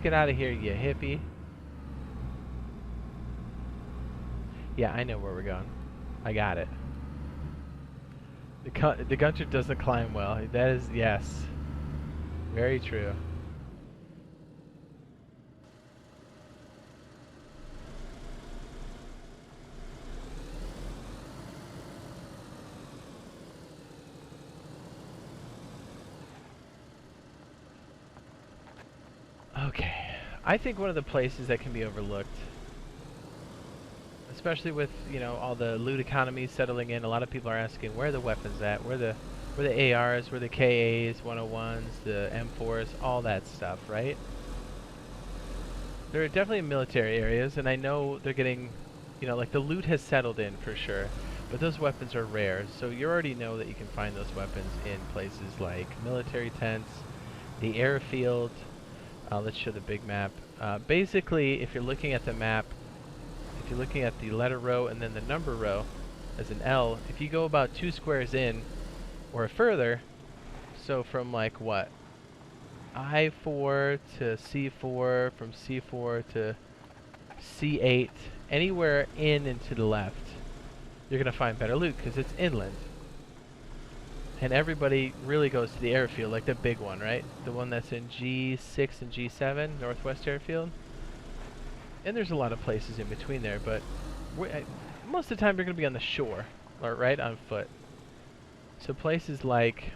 get out of here, you hippie. Yeah, I know where we're going. I got it. The Gunter doesn't climb well. That is, yes. Very true. Okay. I think one of the places that can be overlooked, especially with, you know, all the loot economies settling in, a lot of people are asking where are the weapons at, where the ARs, where the KAs, 101s, the M4s, all that stuff, right? There are definitely military areas, and I know they're getting, you know, like the loot has settled in for sure, but those weapons are rare, so you already know that you can find those weapons in places like military tents, the airfield. Let's show the big map. Basically, if you're looking at the map, if you're looking at the letter row and then the number row as an L, if you go about 2 squares in or further, so from like what? I4 to C4, from C4 to C8, anywhere in and to the left, you're going to find better loot because it's inland. And everybody really goes to the airfield, like the big one, right? The one that's in G6 and G7, Northwest Airfield. And there's a lot of places in between there, but most of the time you're going to be on the shore, or right on foot. So places like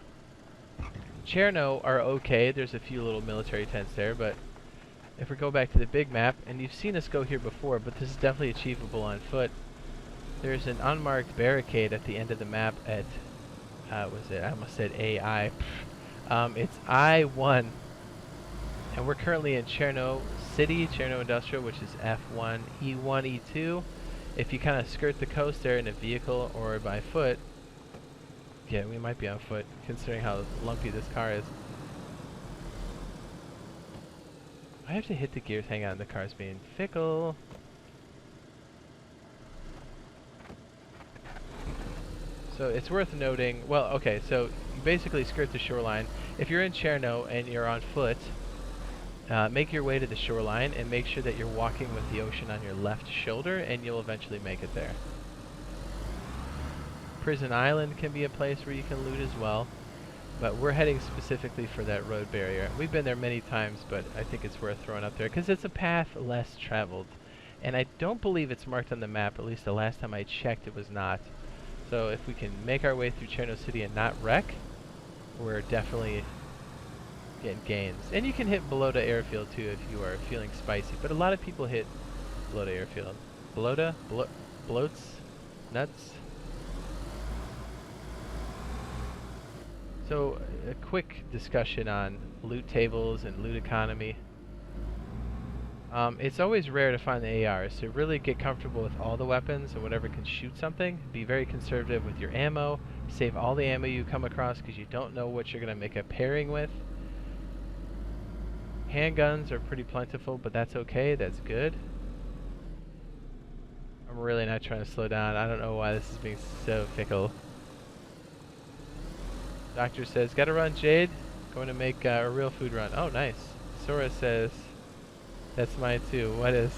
Cherno are okay. There's a few little military tents there, but if we go back to the big map, and you've seen us go here before, but this is definitely achievable on foot. There's an unmarked barricade at the end of the map at was it? I almost said AI. It's I1, and we're currently in Cherno City, Cherno Industrial, which is F1, E1, E2. If you kind of skirt the coast there in a vehicle or by foot, yeah, we might be on foot, considering how lumpy this car is. I have to hit the gears. Hang on, the car's being fickle. So it's worth noting, well, okay, so you basically skirt the shoreline. If you're in Cherno and you're on foot, make your way to the shoreline and make sure that you're walking with the ocean on your left shoulder, and you'll eventually make it there. Prison Island can be a place where you can loot as well, but we're heading specifically for that road barrier. We've been there many times, but I think it's worth throwing up there because it's a path less traveled. And I don't believe it's marked on the map, at least the last time I checked it was not. So if we can make our way through Cherno City and not wreck, we're definitely getting gains. And you can hit Balota Airfield too if you are feeling spicy, but a lot of people hit Balota Airfield. Balota? Bloats? Nuts? So a quick discussion on loot tables and loot economy. It's always rare to find the ARs, so really get comfortable with all the weapons and whatever can shoot something. Be very conservative with your ammo. Save all the ammo you come across because you don't know what you're going to make a pairing with. Handguns are pretty plentiful, but that's okay. That's good. I'm really not trying to slow down. I don't know why this is being so fickle. Doctor says, gotta run, Jade. Going to make a real food run. Oh, nice. Sora says, that's mine too. What is?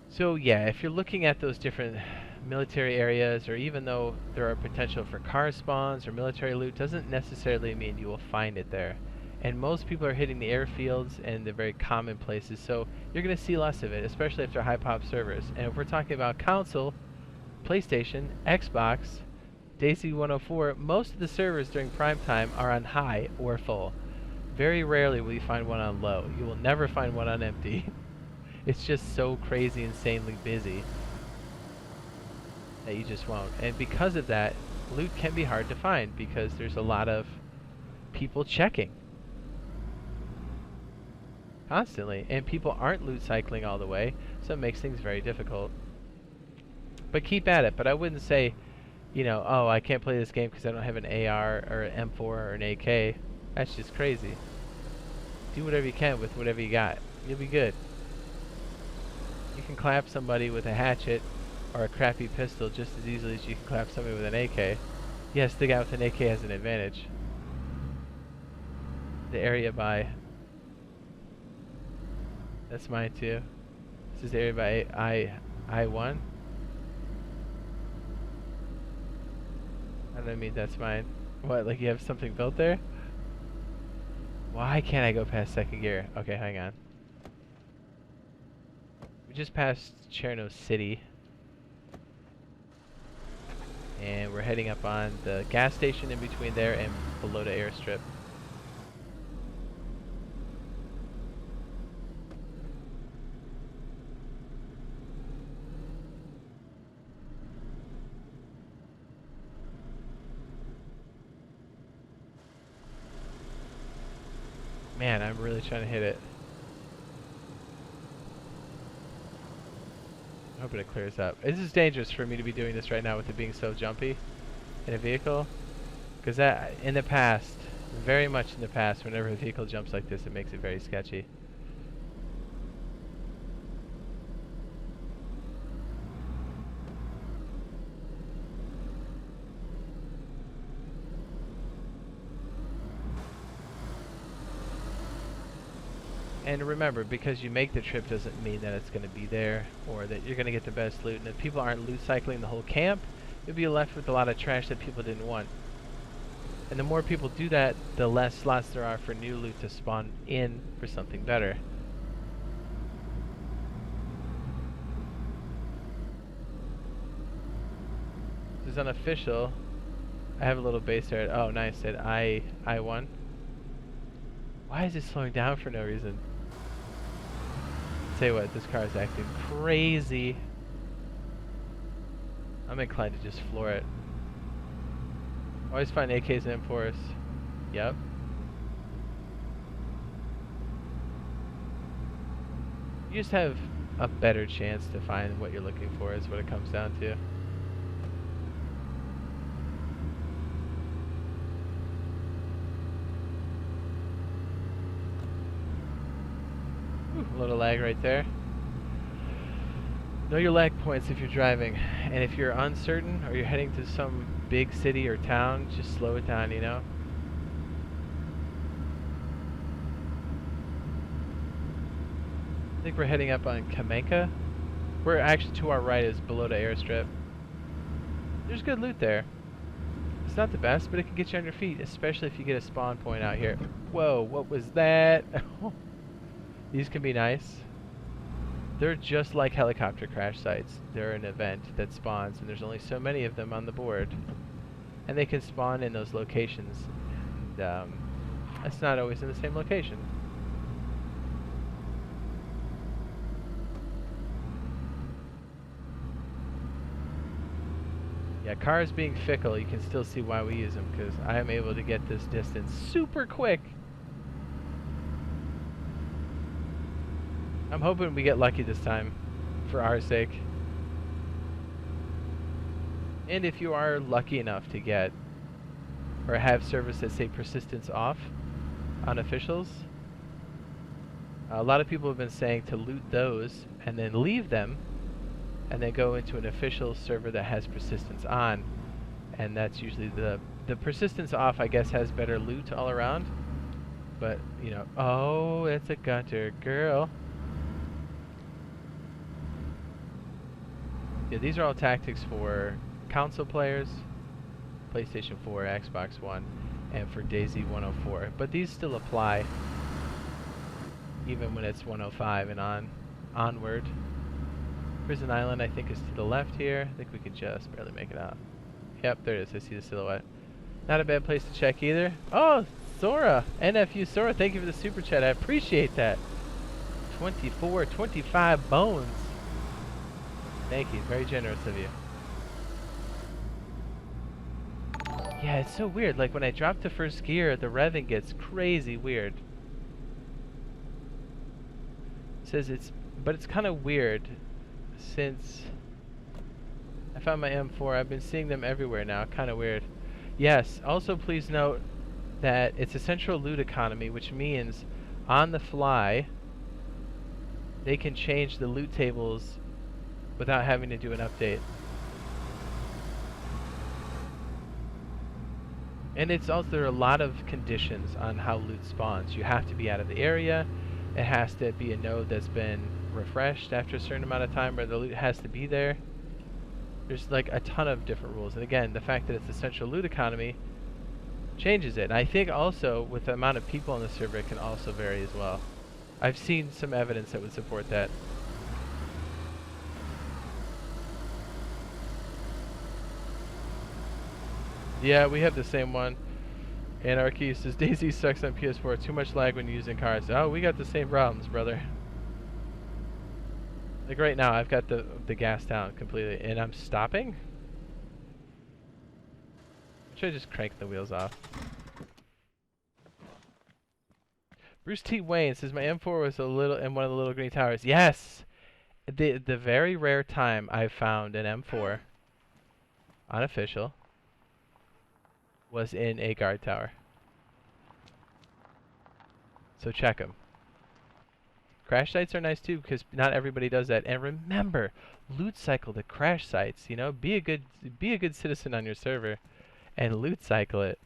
So yeah, if you're looking at those different military areas, or even though there are potential for car spawns or military loot, doesn't necessarily mean you will find it there. And most people are hitting the airfields and the very common places, so you're going to see less of it, especially if they're high pop servers. And if we're talking about console, PlayStation, Xbox, DayZ 1.04, most of the servers during prime time are on high or full. Very rarely will you find one on low. You will never find one on empty. It's just so crazy, insanely busy that you just won't. And because of that, loot can be hard to find because there's a lot of people checking constantly, and people aren't loot cycling all the way, so it makes things very difficult. But keep at it. But I wouldn't say, you know, oh, I can't play this game because I don't have an AR or an M4 or an AK. That's just crazy. Do whatever you can with whatever you got. You'll be good. You can clap somebody with a hatchet or a crappy pistol just as easily as you can clap somebody with an AK. Yes, the guy with an AK has an advantage. The area by... That's mine too. This is the area by I1. I don't mean that's mine. What, like you have something built there? Why can't I go past second gear? Okay, hang on. We just passed Cherno City. And we're heading up on the gas station in between there and below the airstrip. Man, I'm really trying to hit it. I'm hoping it clears up. This is dangerous for me to be doing this right now with it being so jumpy in a vehicle. Because that, in the past, very much in the past, whenever a vehicle jumps like this, it makes it very sketchy. And remember, because you make the trip doesn't mean that it's going to be there or that you're going to get the best loot. And if people aren't loot cycling the whole camp, you'll be left with a lot of trash that people didn't want. And the more people do that, the less slots there are for new loot to spawn in for something better. This is unofficial. I have a little base there. Oh, nice. At I1. Why is it slowing down for no reason? Tell you what, this car is acting crazy. I'm inclined to just floor it. Always find AKs and M4s. Yep. You just have a better chance to find what you're looking for is what it comes down to. A little lag right there. Know your lag points if you're driving, and if you're uncertain or you're heading to some big city or town, just slow it down, you know? I think we're heading up on Kamenka. We're actually to our right is below the airstrip. There's good loot there. It's not the best, but it can get you on your feet, especially if you get a spawn point out here. Whoa, what was that? These can be nice. They're just like helicopter crash sites. They're an event that spawns, and there's only so many of them on the board. And they can spawn in those locations. And it's not always in the same location. Yeah, cars being fickle, you can still see why we use them, because I am able to get this distance super quick. I'm hoping we get lucky this time, for our sake. And if you are lucky enough to get, or have servers that say persistence off on officials, a lot of people have been saying to loot those and then leave them, and then go into an official server that has persistence on. And that's usually the persistence off, I guess, has better loot all around. But, you know, oh, it's a gunter girl. Yeah, these are all tactics for console players, PlayStation 4, Xbox One, and for DayZ 1.04. But these still apply even when it's 1.05 and onward. Prison Island, I think, is to the left here. I think we can just barely make it out. Yep, there it is. I see the silhouette. Not a bad place to check either. Oh, Sora! NFU Sora, thank you for the super chat. I appreciate that. 25 bones. Thank you. Very generous of you. Yeah, it's so weird. Like, when I drop to first gear, the revving gets crazy weird. It says but it's kind of weird since I found my M4. I've been seeing them everywhere now. Kind of weird. Yes, also please note that it's a central loot economy, which means on the fly, they can change the loot tables without having to do an update. And it's also, there are a lot of conditions on how loot spawns. You have to be out of the area. It has to be a node that's been refreshed after a certain amount of time, or the loot has to be there. There's like a ton of different rules. And again, the fact that it's a central loot economy changes it. And I think also with the amount of people on the server, it can also vary as well. I've seen some evidence that would support that. Yeah, we have the same one. Anarchy says, DayZ sucks on PS4. Too much lag when using cars. Oh, we got the same problems, brother. Like right now, I've got the gas down completely, and I'm stopping? Should I just crank the wheels off? Bruce T. Wayne says, my M4 was in one of the little green towers. Yes! The very rare time I've found an M4, unofficial, was in a guard tower. So check them. Crash sites are nice too, because not everybody does that. And remember, loot cycle the crash sites. You know, be a good citizen on your server, and loot cycle it,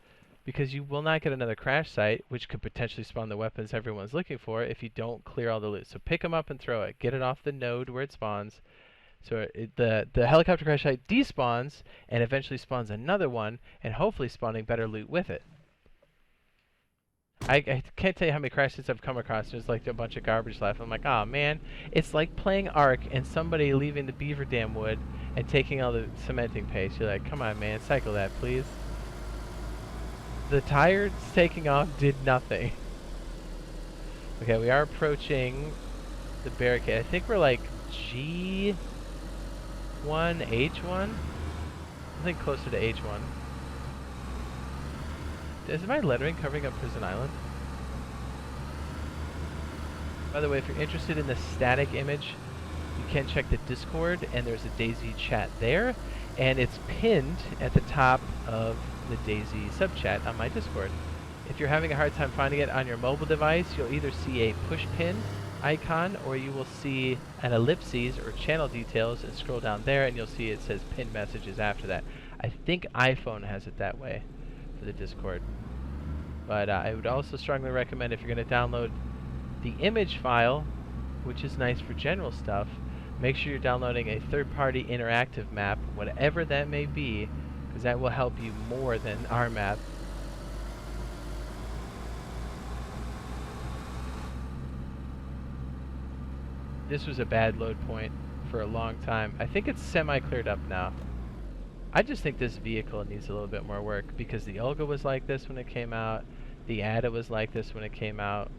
because you will not get another crash site, which could potentially spawn the weapons everyone's looking for if you don't clear all the loot. So pick them up and throw it. Get it off the node where it spawns. So the helicopter crash site despawns and eventually spawns another one, and hopefully spawning better loot with it. I can't tell you how many crash sites I've come across. There's like a bunch of garbage left. I'm like, oh man, it's like playing Ark and somebody leaving the beaver dam wood and taking all the cementing paste. You're like, come on man, cycle that please. The tires taking off did nothing. Okay, we are approaching the barricade. I think we're like G1, H1? I think closer to H1. Is my lettering covering up Prison Island? By the way, if you're interested in the static image, you can check the Discord, and there's a DayZ chat there, and it's pinned at the top of the DayZ sub chat on my Discord. If you're having a hard time finding it on your mobile device, you'll either see a push pin icon, or you will see an ellipses or channel details, and scroll down there and you'll see it says pinned messages after that. I think iPhone has it that way for the Discord. But I would also strongly recommend, if you're going to download the image file, which is nice for general stuff, make sure you're downloading a third-party interactive map, whatever that may be, because that will help you more than our map. This was a bad load point for a long time. I think it's semi-cleared up now. I just think this vehicle needs a little bit more work, because the Olga was like this when it came out. The Ada was like this when it came out.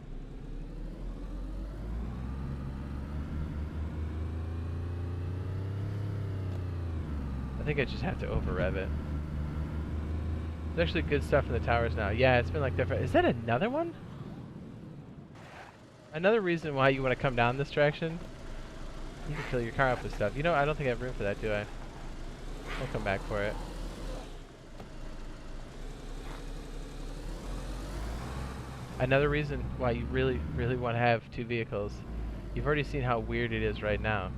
I think I just have to over-rev it. There's actually good stuff in the towers now. Yeah, it's been like different. Is that another one? Another reason why you want to come down this direction, you can fill your car up with stuff. You know, I don't think I have room for that, do I? I'll come back for it. Another reason why you really want to have two vehicles. You've already seen how weird it is right now.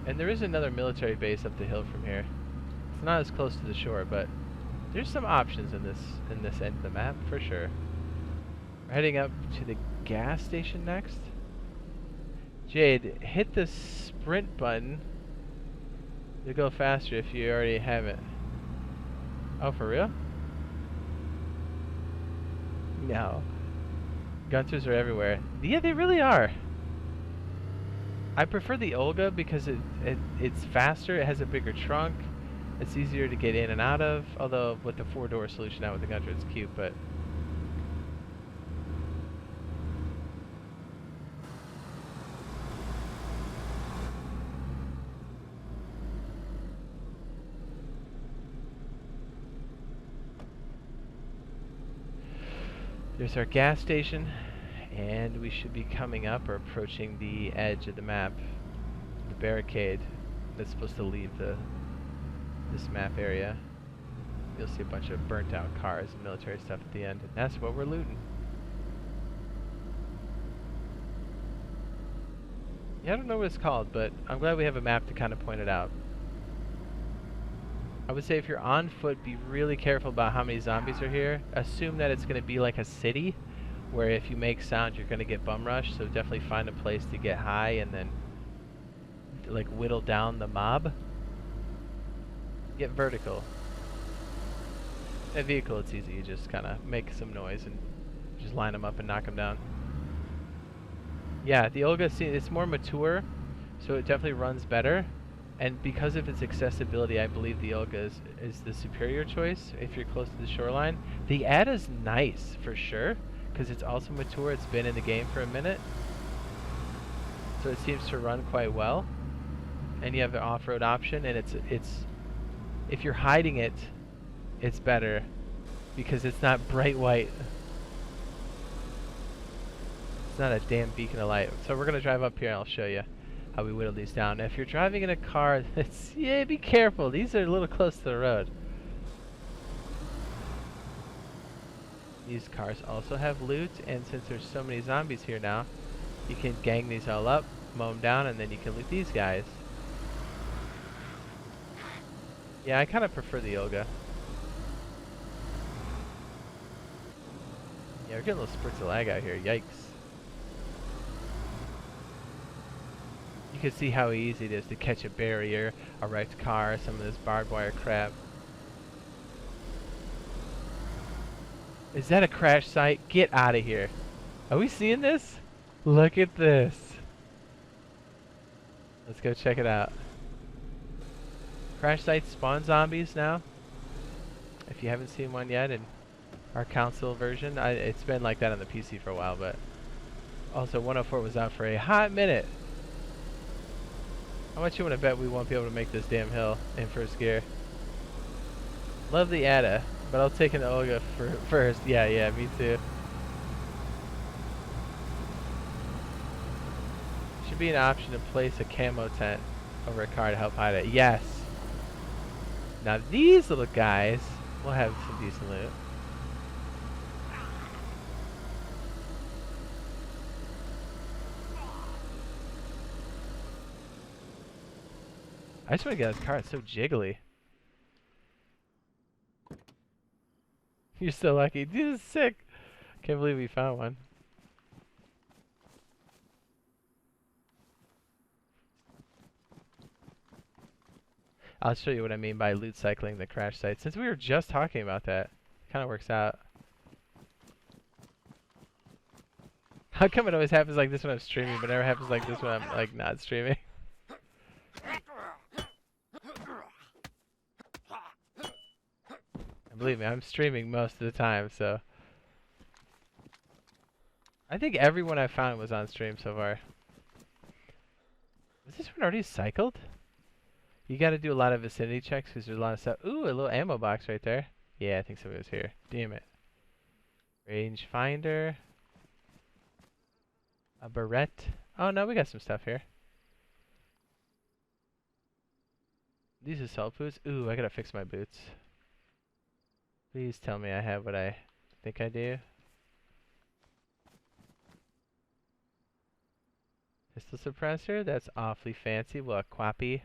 And there is another military base up the hill from here. It's not as close to the shore, but there's some options in this end of the map for sure. We're heading up to the gas station next. Jade, hit the sprint button to go faster if you already have it. Oh, for real? No. Gunters are everywhere. Yeah, they really are. I prefer the Olga because it's faster, it has a bigger trunk, it's easier to get in and out of, although with the 4-door solution now with the Gunter it's cute, but... There's our gas station, and we should be coming up or approaching the edge of the map, the barricade that's supposed to leave this map area. You'll see a bunch of burnt out cars and military stuff at the end, and that's what we're looting. Yeah, I don't know what it's called, but I'm glad we have a map to kind of point it out. I would say if you're on foot, be really careful about how many zombies are here. Assume that it's going to be like a city, where if you make sound, you're going to get bum rushed. So definitely find a place to get high and then like whittle down the mob. Get vertical. In a vehicle, it's easy. You just kind of make some noise and just line them up and knock them down. Yeah, the Olga, it's more mature, so it definitely runs better. And because of its accessibility, I believe the Olga is the superior choice if you're close to the shoreline. The Ada's nice, for sure, because it's also mature. It's been in the game for a minute. So it seems to run quite well. And you have the off-road option, and it's if you're hiding it, it's better because it's not bright white. It's not a damn beacon of light. So we're gonna drive up here and I'll show you how we whittle these down. Now, if you're driving in a car, yeah, be careful. These are a little close to the road. These cars also have loot, and since there's so many zombies here now, you can gang these all up, mow them down, and then you can loot these guys. Yeah, I kind of prefer the Olga. Yeah, we're getting little spurts of lag out here. Yikes. You can see how easy it is to catch a barrier, a wrecked car, some of this barbed wire crap. Is that a crash site? Get out of here. Are we seeing this? Look at this. Let's go check it out. Crash sites spawn zombies now. If you haven't seen one yet in our console version, it's been like that on the PC for a while, but also 104 was out for a hot minute. How much you want to bet we won't be able to make this damn hill in first gear? Love the Ada, but I'll take an Olga for first. Yeah, me too. Should be an option to place a camo tent over a car to help hide it. Yes. Now these little guys will have some decent loot. I just want to get out of this car. It's so jiggly. You're so lucky. This is sick. Can't believe we found one. I'll show you what I mean by loot cycling the crash site. Since we were just talking about that, it kind of works out. How come it always happens like this when I'm streaming, but never happens like this when I'm like not streaming? And believe me, I'm streaming most of the time, so I think everyone I found was on stream so far. Was this one already cycled? You got to do a lot of vicinity checks because there's a lot of stuff. Ooh, a little ammo box right there. Yeah, I think somebody was here. Damn it. Range finder. A barrette. Oh no, we got some stuff here. These assault boots. Ooh, I gotta fix my boots. Please tell me I have what I think I do. Pistol suppressor. That's awfully fancy. Well, a quappy.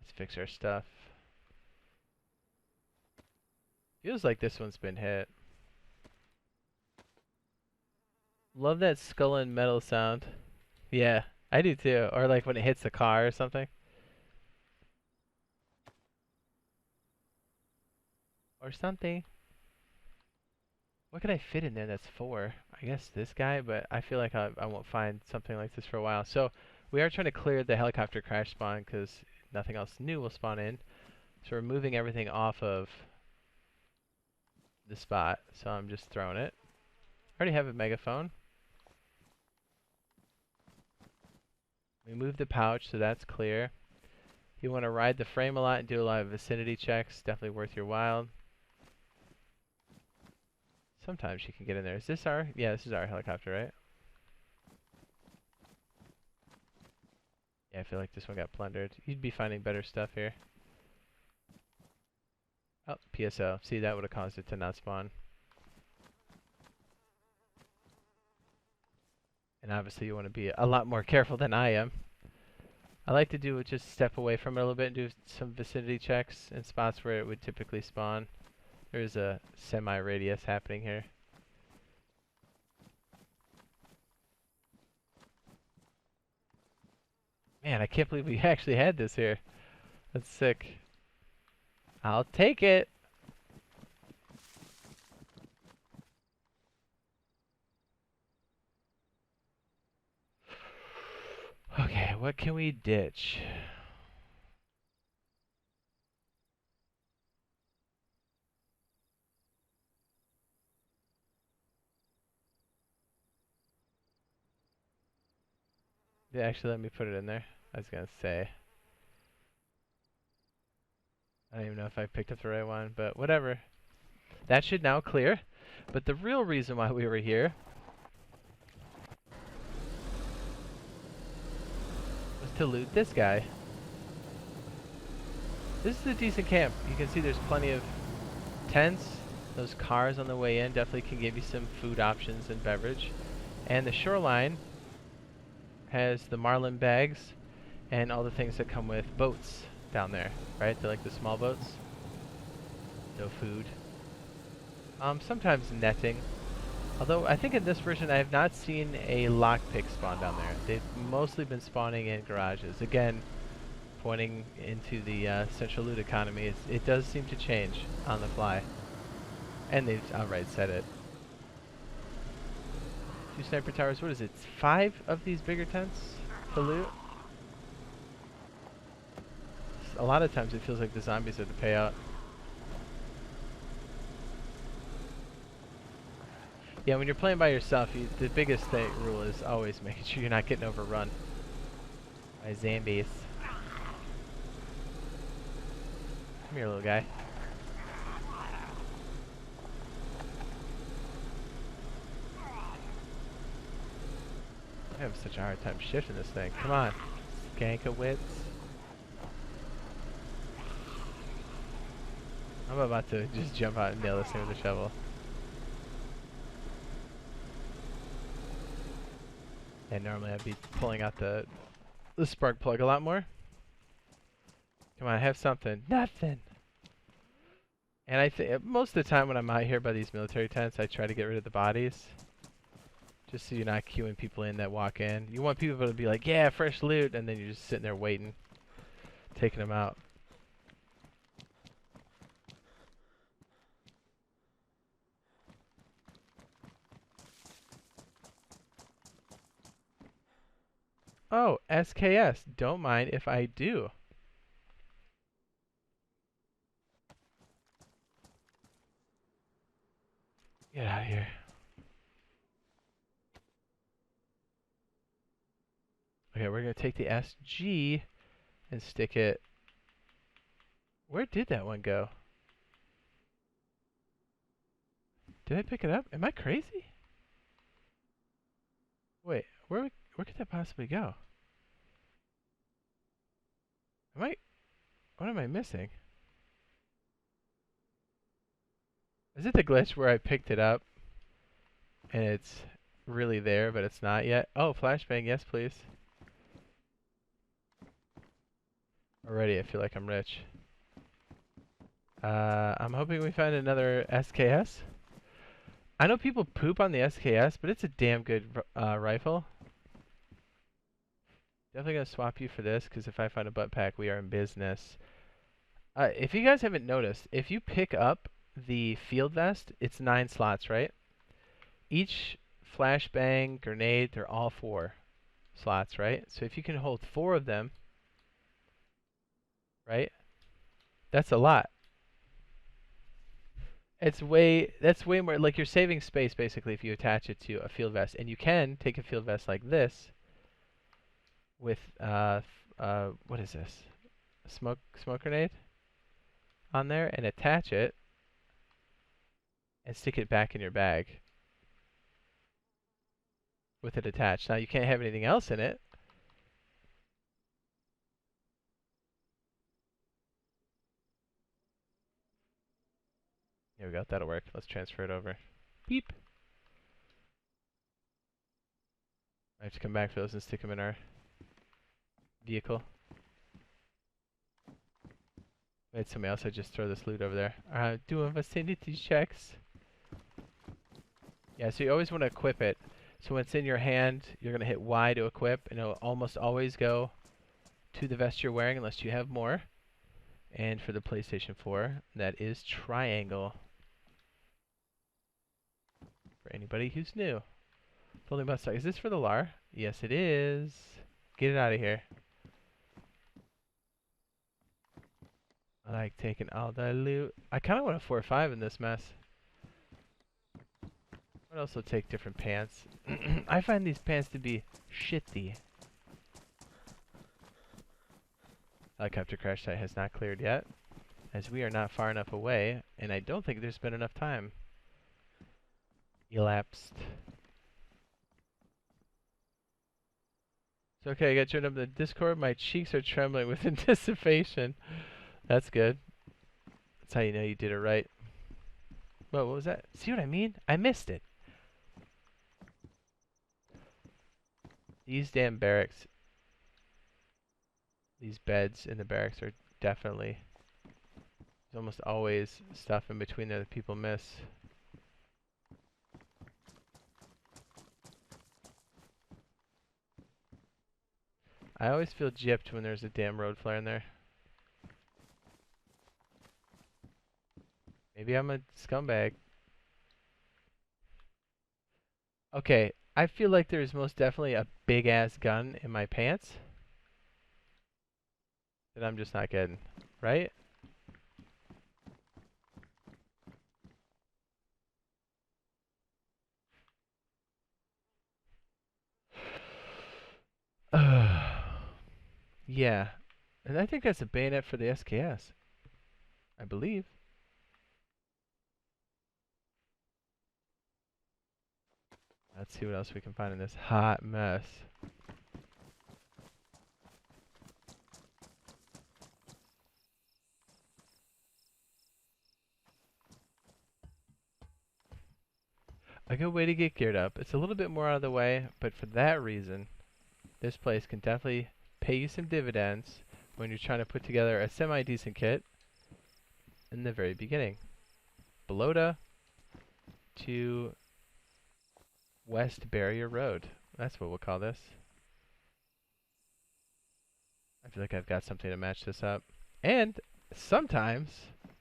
Let's fix our stuff. Feels like this one's been hit. Love that skull and metal sound. Yeah, I do too. Or like when it hits the car or something. Or something. What could I fit in there that's 4? I guess this guy, but I feel like I won't find something like this for a while. So we are trying to clear the helicopter crash spawn because nothing else new will spawn in. So we're moving everything off of the spot. So I'm just throwing it. I already have a megaphone. We moved the pouch, so that's clear. If you want to ride the frame a lot and do a lot of vicinity checks, definitely worth your while. Sometimes you can get in there. Is this our? Yeah, this is our helicopter, right? Yeah, I feel like this one got plundered. You'd be finding better stuff here. Oh, PSO. See, that would have caused it to not spawn. And obviously you want to be a lot more careful than I am. I like to do just step away from it a little bit and do some vicinity checks in spots where it would typically spawn. There's a semi-radius happening here. Man, I can't believe we actually had this here. That's sick. I'll take it. Okay, what can we ditch? Yeah, actually, let me put it in there. I was gonna say. I don't even know if I picked up the right one, but whatever. That should now clear. But the real reason why we were here was to loot this guy. This is a decent camp. You can see there's plenty of tents. Those cars on the way in definitely can give you some food options and beverage. And the shoreline has the marlin bags and all the things that come with boats down there, right? They're like the small boats. No food. Sometimes netting. Although I think in this version I have not seen a lockpick spawn down there. They've mostly been spawning in garages. Again, pointing into the central loot economy, it does seem to change on the fly. And they've outright said it. 2 sniper towers, what is it? 5 of these bigger tents to loot? A lot of times it feels like the zombies are the payout. Yeah, when you're playing by yourself, the biggest rule is always making sure you're not getting overrun by zombies. Come here, little guy. I have such a hard time shifting this thing. Come on, Skankowitz. I'm about to just jump out and nail this thing with a shovel. And normally I'd be pulling out the spark plug a lot more. Come on, have something. Nothing! And I think most of the time when I'm out here by these military tents, I try to get rid of the bodies. Just so you're not queuing people in that walk in. You want people to be like, yeah, fresh loot, and then you're just sitting there waiting, taking them out. Oh, SKS. Don't mind if I do. Get out of here. Okay, we're going to take the SG and stick it... Where did that one go? Did I pick it up? Am I crazy? Wait, where could that possibly go? What am I missing? Is it the glitch where I picked it up and it's really there, but it's not yet? Oh, flashbang, yes please. Already, I feel like I'm rich. I'm hoping we find another SKS. I know people poop on the SKS, but it's a damn good rifle. Definitely gonna swap you for this, because if I find a butt pack, we are in business. If you guys haven't noticed, if you pick up the field vest, it's 9 slots, right? Each flashbang, grenade, they're all 4 slots, right? So if you can hold 4 of them, right? That's a lot. That's way more, like you're saving space basically if you attach it to a field vest. And you can take a field vest like this with, what is this? A smoke grenade on there and attach it and stick it back in your bag with it attached. Now you can't have anything else in it. Here we go, that'll work. Let's transfer it over. Beep. I have to come back for those and stick them in our vehicle. Wait, somebody else, I just throw this loot over there. Doing vicinity checks. Yeah, so you always want to equip it. So when it's in your hand, you're going to hit Y to equip, and it'll almost always go to the vest you're wearing unless you have more. And for the PlayStation 4, that is triangle. For anybody who's new. Folding bus stock. Is this for the LAR? Yes, it is. Get it out of here. I like taking all the loot. I kind of want a 4.5 in this mess. I'd also take different pants. I find these pants to be shitty. Helicopter crash site has not cleared yet, as we are not far enough away, and I don't think there's been enough time elapsed. So okay, I got turned up in the Discord. My cheeks are trembling with anticipation. That's good. That's how you know you did it right. Whoa, what was that? See what I mean? I missed it. These damn barracks. These beds in the barracks are definitely... There's almost always stuff in between there that people miss. I always feel gypped when there's a damn road flare in there. Maybe I'm a scumbag. Okay, I feel like there's most definitely a big-ass gun in my pants that I'm just not getting, right? Yeah, and I think that's a bayonet for the SKS. I believe. Let's see what else we can find in this hot mess. A good way to get geared up. It's a little bit more out of the way, but for that reason, this place can definitely pay you some dividends when you're trying to put together a semi-decent kit in the very beginning. Belota to West Barrier Road. That's what we'll call this. I feel like I've got something to match this up. And sometimes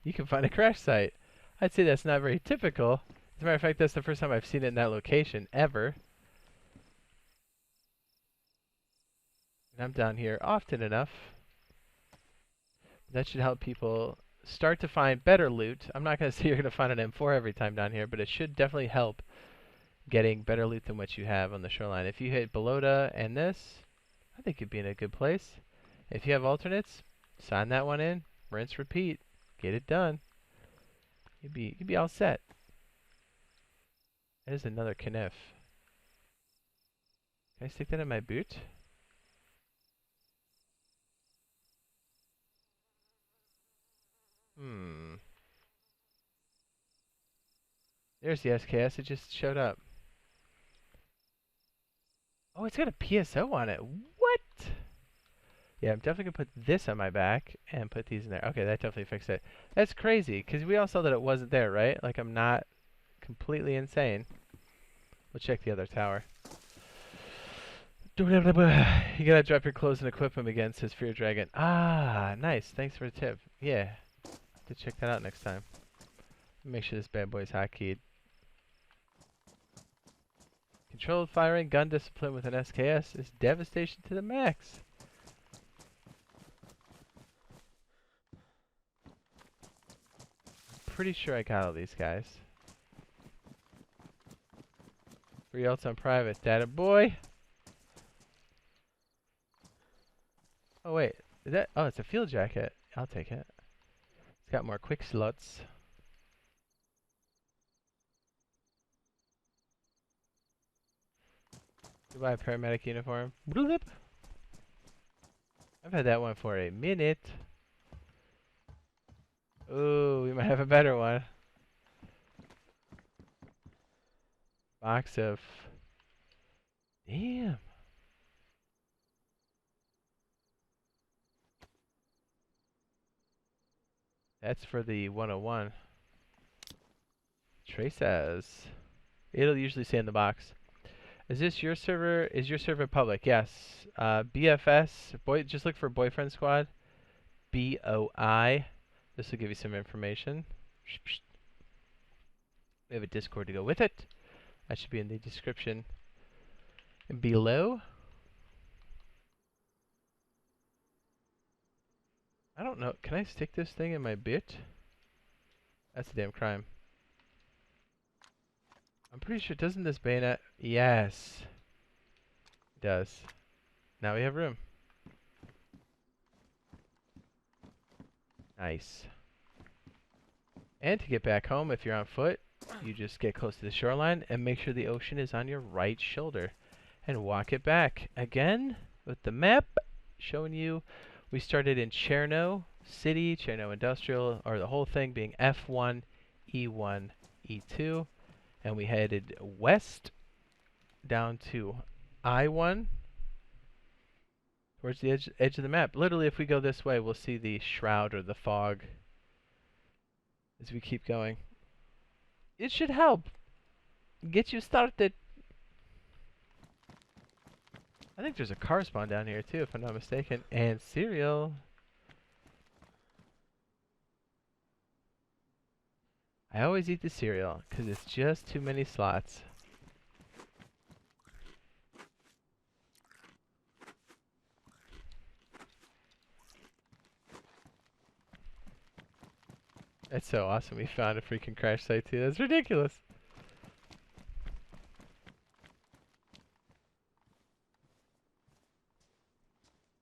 you can find a crash site. I'd say that's not very typical. As a matter of fact, that's the first time I've seen it in that location ever. And I'm down here often enough. That should help people start to find better loot. I'm not going to say you're going to find an M4 every time down here, but it should definitely help getting better loot than what you have on the shoreline. If you hit Belota and this, I think you'd be in a good place. If you have alternates, sign that one in, rinse, repeat, get it done. You'd be all set. There's another Kniff. Can I stick that in my boot? There's the SKS, it just showed up. Oh, it's got a PSO on it. What? Yeah, I'm definitely going to put this on my back and put these in there. Okay, that definitely fixed it. That's crazy, because we all saw that it wasn't there, right? Like, I'm not completely insane. We'll check the other tower. You gotta drop your clothes and equip them again, says Fear Dragon. Ah, nice. Thanks for the tip. Yeah, have to check that out next time. Make sure this bad boy's hotkeyed. Controlled firing, gun discipline with an SKS is devastation to the max. Pretty sure I got all these guys. Free ults on private. Data boy. Oh wait, is that? Oh, it's a field jacket. I'll take it. It's got more quick slots. Goodbye, paramedic uniform. Bloop. I've had that one for a minute. Ooh, we might have a better one. Box of... Damn. That's for the 101. Traces. It'll usually say in the box. Is this your server? Is your server public? Yes. BFS. Just look for Boyfriend Squad. BOI. This will give you some information. We have a Discord to go with it. That should be in the description below. I don't know. Can I stick this thing in my bit? That's a damn crime. I'm pretty sure, doesn't this bayonet? Yes. It does. Now we have room. Nice. And to get back home, if you're on foot, you just get close to the shoreline and make sure the ocean is on your right shoulder. And walk it back. Again, with the map showing you, we started in Cherno City, Cherno Industrial, or the whole thing being F1, E1, E2. And we headed west down to I1 towards the edge of the map. Literally, if we go this way, we'll see the shroud or the fog as we keep going. It should help get you started. I think there's a car spawn down here too, if I'm not mistaken. And cereal. I always eat the cereal because it's just too many slots. That's so awesome. We found a freaking crash site too. That's ridiculous.